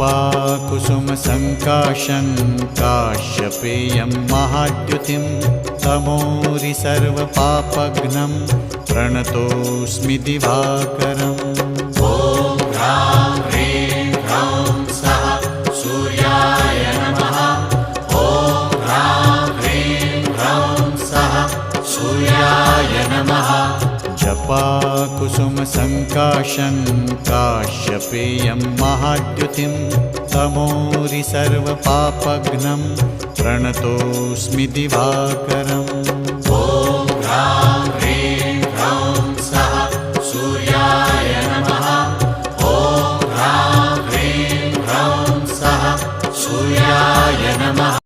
जपाकुसुमसङ्काशं काश्यपेयं महाद्युतिं तमोरि सर्वपापघ्नं प्रणतोऽस्मि दिवाकरम्। ॐ ह्रां ह्रीं ह्रौं सः सूर्याय नमः। ॐ ह्रां ह्रीं ह्रौं सः सूर्याय नमः। जपाकुसुमसङ्काशं काश्यपेयं महाद्युतिं तमोरि सर्वपापघ्नं प्रणतोऽस्मि दिवाकरम्। ॐ ह्रां